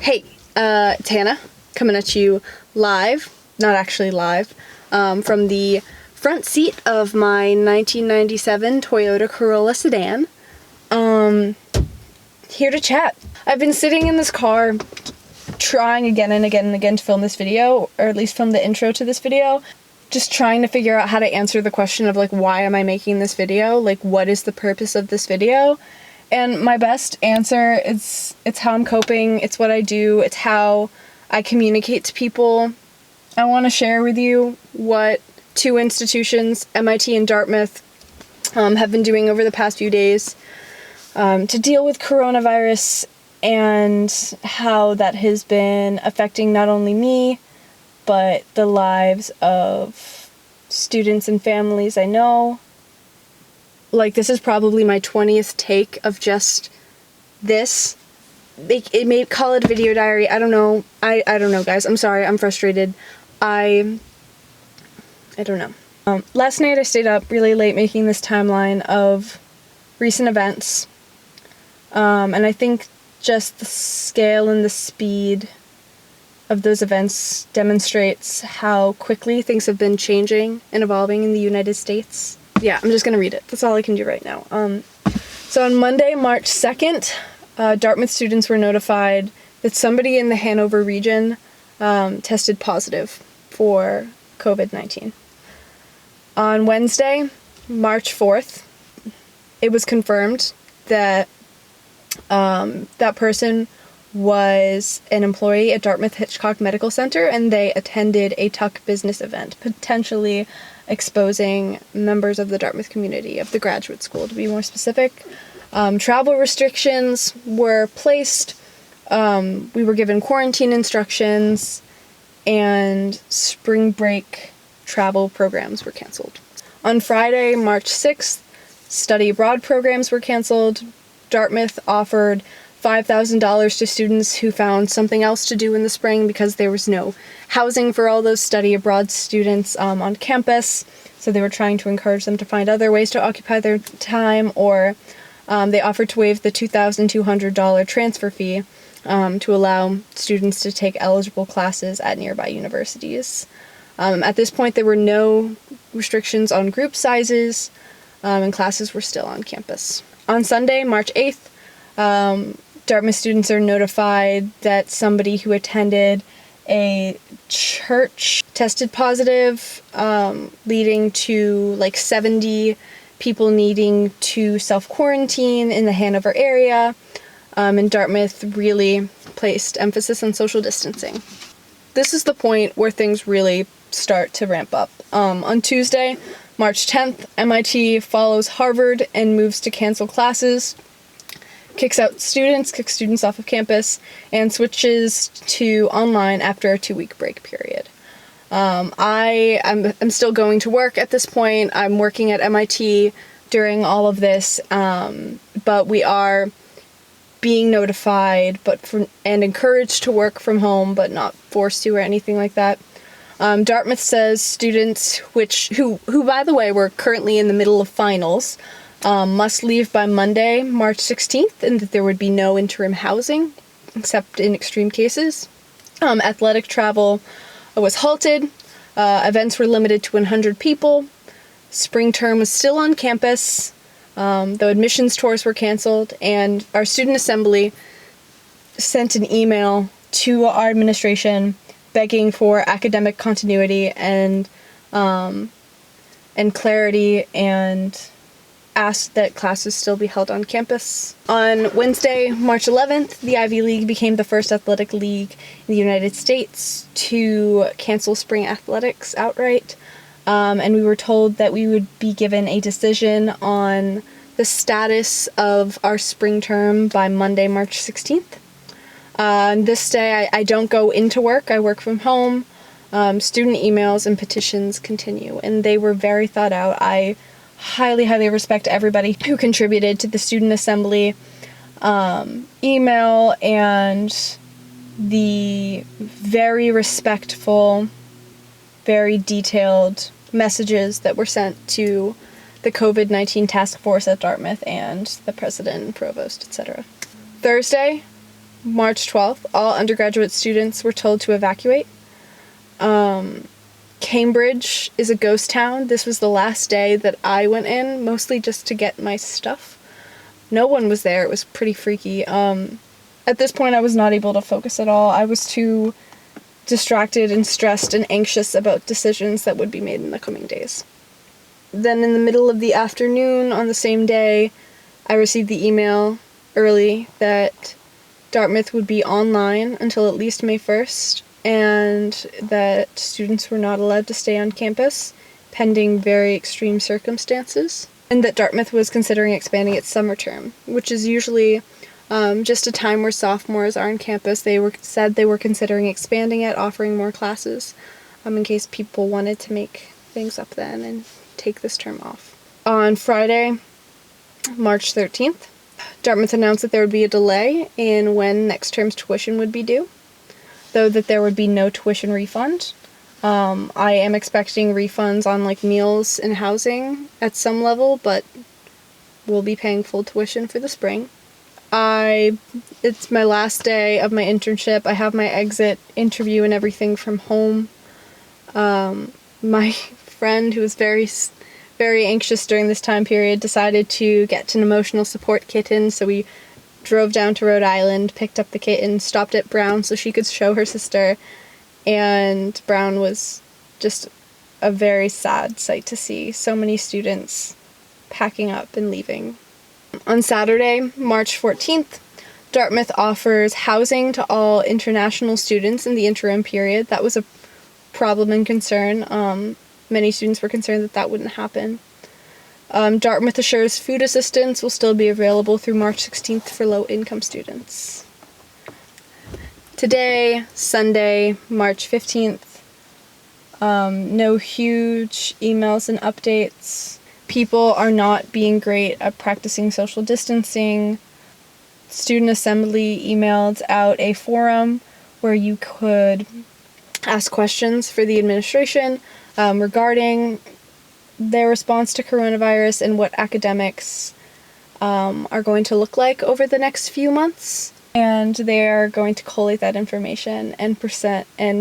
Hey, it's Hannah, coming at you live, not actually live, from the front seat of my 1997 Toyota Corolla sedan. Here to chat. I've been sitting in this car trying again and again and again to film this video, or at least film the intro to this video, just trying to figure out how to answer the question of, like, why am I making this video? Like, what is the purpose of this video? And my best answer is it's how I'm coping, it's what I do, it's how I communicate to people. I want to share with you what two institutions, MIT and Dartmouth, have been doing over the past few days to deal with coronavirus, and how that has been affecting not only me, but the lives of students and families I know. Like, this is probably my 20th take of just this. It may call it a video diary. I don't know. I don't know, guys. I'm sorry. I'm frustrated. I don't know. Last night I stayed up really late making this timeline of recent events. And I think just the scale and the speed of those events demonstrates how quickly things have been changing and evolving in the United States. Yeah, I'm just gonna read it. That's all I can do right now. So on Monday, March 2nd, Dartmouth students were notified that somebody in the Hanover region tested positive for COVID-19. On Wednesday, March 4th, it was confirmed that that person was an employee at Dartmouth Hitchcock Medical Center, and they attended a Tuck business event, potentially exposing members of the Dartmouth community, of the graduate school, to be more specific. Travel restrictions were placed, we were given quarantine instructions, and spring break travel programs were canceled. On Friday, March 6th, study abroad programs were canceled. Dartmouth offered $5,000 to students who found something else to do in the spring because there was no housing for all those study abroad students on campus. So they were trying to encourage them to find other ways to occupy their time, or they offered to waive the $2,200 transfer fee to allow students to take eligible classes at nearby universities. At this point, there were no restrictions on group sizes, and classes were still on campus. On Sunday, March 8th, Dartmouth students are notified that somebody who attended a church tested positive, leading to like 70 people needing to self-quarantine in the Hanover area, and Dartmouth really placed emphasis on social distancing. This is the point where things really start to ramp up. On Tuesday, March 10th, MIT follows Harvard and moves to cancel classes, kicks students off of campus, and switches to online after a 2-week break period. I'm still going to work at this point. I'm working at MIT during all of this, but we are being notified and encouraged to work from home, but not forced to or anything like that. Dartmouth says students who by the way were currently in the middle of finals must leave by Monday, March 16th, and that there would be no interim housing, except in extreme cases. Athletic travel was halted. Events were limited to 100 people. Spring term was still on campus, though admissions tours were canceled, and our student assembly sent an email to our administration begging for academic continuity and clarity, and asked that classes still be held on campus. On Wednesday, March 11th, the Ivy League became the first athletic league in the United States to cancel spring athletics outright, and we were told that we would be given a decision on the status of our spring term by Monday, March 16th. This day, I don't go into work. I work from home. Student emails and petitions continue, and they were very thought out. I highly, highly respect everybody who contributed to the student assembly email and the very respectful, very detailed messages that were sent to the COVID-19 task force at Dartmouth and the president and provost, etc. Thursday, March 12th, all undergraduate students were told to evacuate. Cambridge is a ghost town. This was the last day that I went in, mostly just to get my stuff. No one was there. It was pretty freaky. At this point, I was not able to focus at all. I was too distracted and stressed and anxious about decisions that would be made in the coming days. Then in the middle of the afternoon on the same day, I received the email early that Dartmouth would be online until at least May 1st, and that students were not allowed to stay on campus pending very extreme circumstances, and that Dartmouth was considering expanding its summer term, which is usually just a time where sophomores are on campus. They were considering expanding it, offering more classes, in case people wanted to make things up then and take this term off. On Friday, March 13th, Dartmouth announced that there would be a delay in when next term's tuition would be due, though that there would be no tuition refund. I am expecting refunds on like meals and housing at some level, but we'll be paying full tuition for the spring. It's my last day of my internship. I have my exit interview and everything from home. My friend, who was very, very anxious during this time period, decided to get an emotional support kitten, so we drove down to Rhode Island, picked up the kitten, stopped at Brown so she could show her sister, and Brown was just a very sad sight to see. So many students packing up and leaving. On Saturday, March 14th, Dartmouth offers housing to all international students in the interim period. That was a problem and concern. Many students were concerned that that wouldn't happen. Dartmouth assures food assistance will still be available through March 16th for low-income students. Today, Sunday, March 15th, no huge emails and updates. People are not being great at practicing social distancing. Student Assembly emailed out a forum where you could ask questions for the administration regarding their response to coronavirus and what academics are going to look like over the next few months. And they're going to collate that information and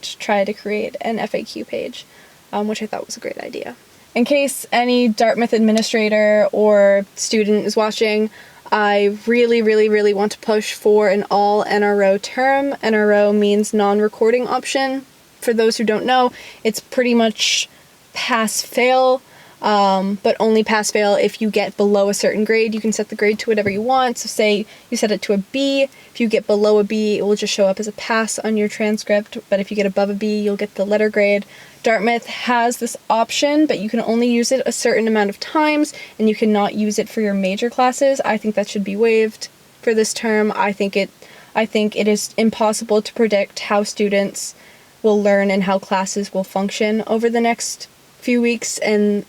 try to create an FAQ page, which I thought was a great idea. In case any Dartmouth administrator or student is watching, I really, really, really want to push for an all NRO term. NRO means non-recording option. For those who don't know, it's pretty much pass-fail, but only pass-fail if you get below a certain grade. You can set the grade to whatever you want. So say you set it to a B. If you get below a B, it will just show up as a pass on your transcript. But if you get above a B, you'll get the letter grade. Dartmouth has this option, but you can only use it a certain amount of times, and you cannot use it for your major classes. I think that should be waived for this term. I think it is impossible to predict how students will learn and how classes will function over the next few weeks, and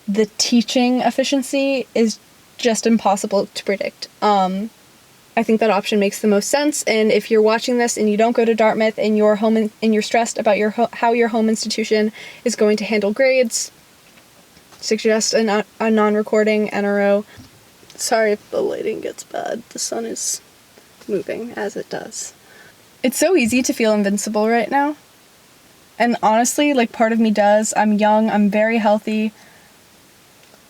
the teaching efficiency is just impossible to predict. I think that option makes the most sense, and if you're watching this and you don't go to Dartmouth and you're home and you're stressed about how your home institution is going to handle grades, suggest a non-recording NRO. Sorry if the lighting gets bad. The sun is moving as it does. It's so easy to feel invincible right now. And honestly, like, part of me does. I'm young, I'm very healthy.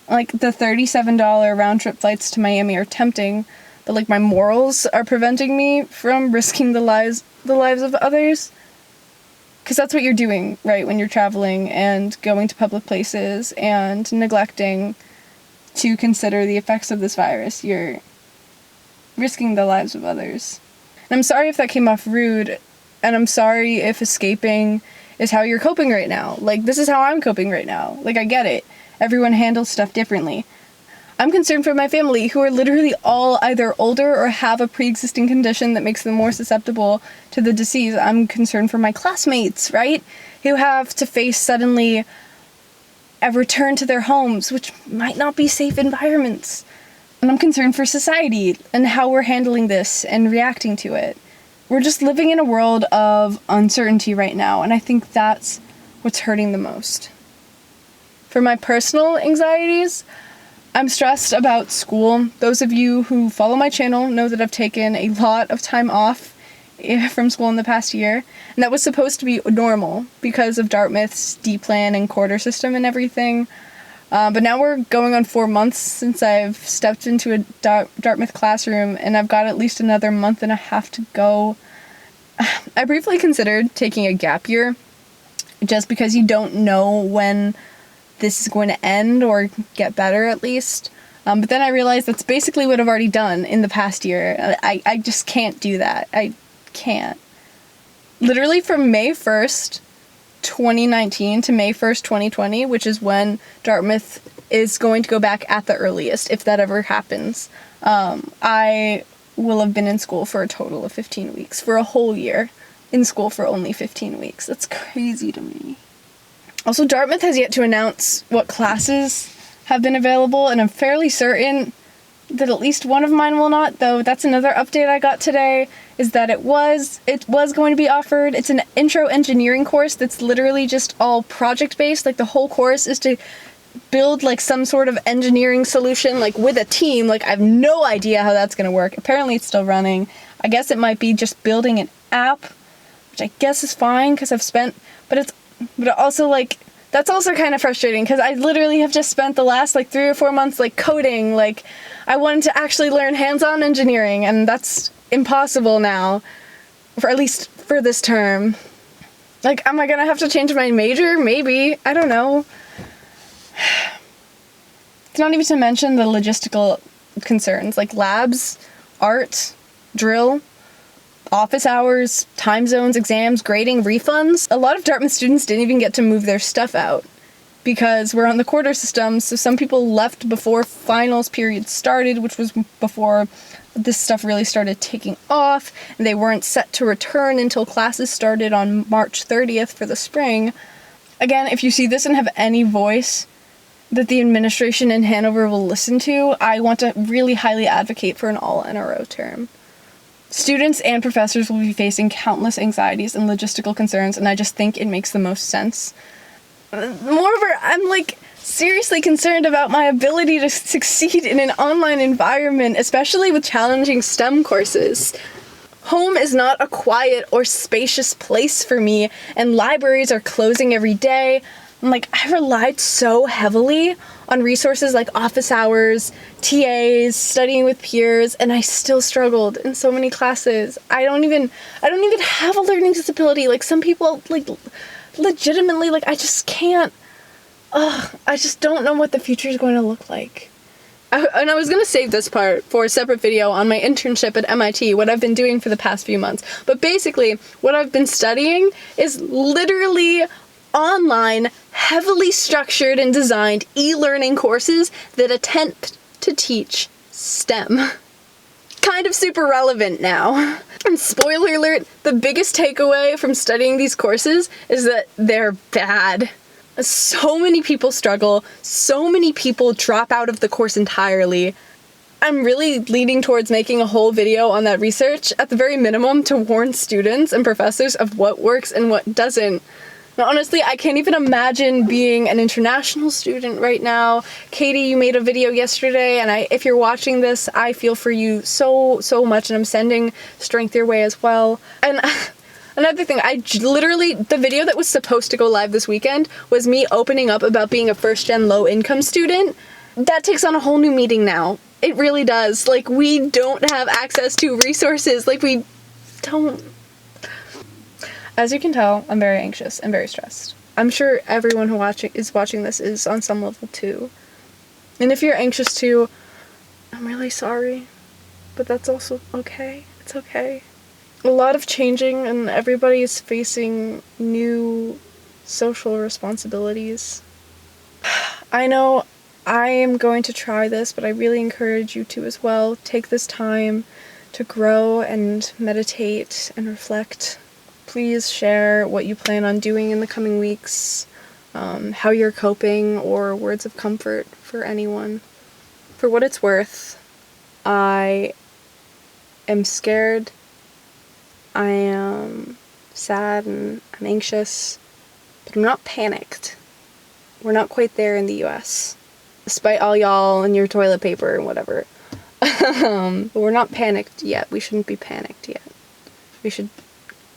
Like, the $37 round-trip flights to Miami are tempting, but, like, my morals are preventing me from risking the lives of others. Because that's what you're doing, right, when you're traveling and going to public places and neglecting to consider the effects of this virus. You're risking the lives of others. And I'm sorry if that came off rude, and I'm sorry if escaping is how you're coping right now. Like, this is how I'm coping right now. Like, I get it. Everyone handles stuff differently. I'm concerned for my family, who are literally all either older or have a pre-existing condition that makes them more susceptible to the disease. I'm concerned for my classmates, right? Who have to face suddenly a return to their homes, which might not be safe environments. And I'm concerned for society and how we're handling this and reacting to it. We're just living in a world of uncertainty right now, and I think that's what's hurting the most. For my personal anxieties, I'm stressed about school. Those of you who follow my channel know that I've taken a lot of time off from school in the past year, and that was supposed to be normal because of Dartmouth's D-plan and quarter system and everything. But now we're going on 4 months since I've stepped into a Dartmouth classroom, and I've got at least another month and a half to go. I briefly considered taking a gap year, just because you don't know when this is going to end or get better at least. But then I realized that's basically what I've already done in the past year. I just can't do that. I can't. Literally from May 1st, 2019 to May 1st, 2020, which is when Dartmouth is going to go back at the earliest, if that ever happens, I will have been in school for a total of 15 weeks, for a whole year in school for only 15 weeks. That's crazy to me. Also, Dartmouth has yet to announce what classes have been available, and I'm fairly certain that at least one of mine will not, though that's another update I got today, is that it was going to be offered. It's an intro engineering course that's literally just all project-based. Like, the whole course is to build, like, some sort of engineering solution, like, with a team. Like, I have no idea how that's gonna work. Apparently it's still running. I guess it might be just building an app, which I guess is fine, because but also, like, that's also kind of frustrating, because I literally have just spent the last, like, 3 or 4 months, like, coding. Like, I wanted to actually learn hands-on engineering, and that's impossible now, for at least for this term. Like, am I gonna have to change my major? Maybe. I don't know. It's not even to mention the logistical concerns, like labs, art, drill, office hours, time zones, exams, grading, refunds. A lot of Dartmouth students didn't even get to move their stuff out because we're on the quarter system, so some people left before finals period started, which was before this stuff really started taking off, and they weren't set to return until classes started on March 30th for the spring. Again, if you see this and have any voice that the administration in Hanover will listen to, I want to really highly advocate for an all NRO term. Students and professors will be facing countless anxieties and logistical concerns, and I just think it makes the most sense. Moreover, I'm, like, seriously concerned about my ability to succeed in an online environment, especially with challenging STEM courses. Home is not a quiet or spacious place for me, and libraries are closing every day. I relied so heavily on resources like office hours, TAs, studying with peers, and I still struggled in so many classes. I don't even have a learning disability. Like, some people, like, legitimately, like, I just can't. I just don't know what the future is going to look like. And I was going to save this part for a separate video on my internship at MIT, what I've been doing for the past few months. But basically, what I've been studying is literally online, heavily structured and designed e-learning courses that attempt to teach STEM. Kind of super relevant now. And spoiler alert, the biggest takeaway from studying these courses is that they're bad. So many people struggle, so many people drop out of the course entirely. I'm really leaning towards making a whole video on that research, at the very minimum, to warn students and professors of what works and what doesn't. Now, honestly, I can't even imagine being an international student right now. Katie, you made a video yesterday, and if you're watching this, I feel for you so much, and I'm sending strength your way as well. And another thing, the video that was supposed to go live this weekend was me opening up about being a first-gen low-income student. That takes on a whole new meaning now. It really does. Like, we don't have access to resources. Like, we don't. As you can tell, I'm very anxious and very stressed. I'm sure everyone who is watching this is on some level too. And if you're anxious too, I'm really sorry. But that's also okay. It's okay. A lot of changing, and everybody is facing new social responsibilities. I know I am going to try this, but I really encourage you to as well. Take this time to grow and meditate and reflect. Please share what you plan on doing in the coming weeks, how you're coping, or words of comfort for anyone. For what it's worth, I am scared, I am sad, and I'm anxious, but I'm not panicked. We're not quite there in the US. despite all y'all and your toilet paper and whatever. But we're not panicked yet. We shouldn't be panicked yet. We should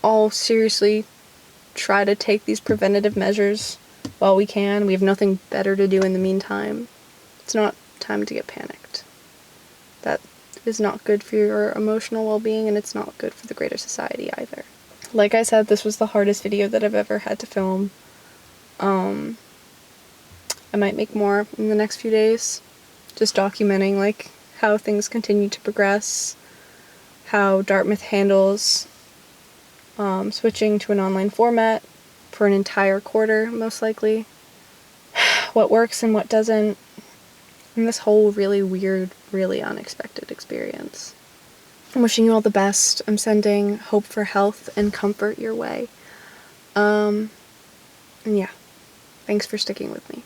all seriously try to take these preventative measures while we can. We have nothing better to do in the meantime. It's not time to get panicked. That is not good for your emotional well-being, and it's not good for the greater society either. Like I said, this was the hardest video that I've ever had to film. I might make more in the next few days, just documenting like how things continue to progress, how Dartmouth handles switching to an online format for an entire quarter, most likely, what works and what doesn't, and this whole really weird, really unexpected experience. I'm wishing you all the best. I'm sending hope for health and comfort your way. And yeah, thanks for sticking with me.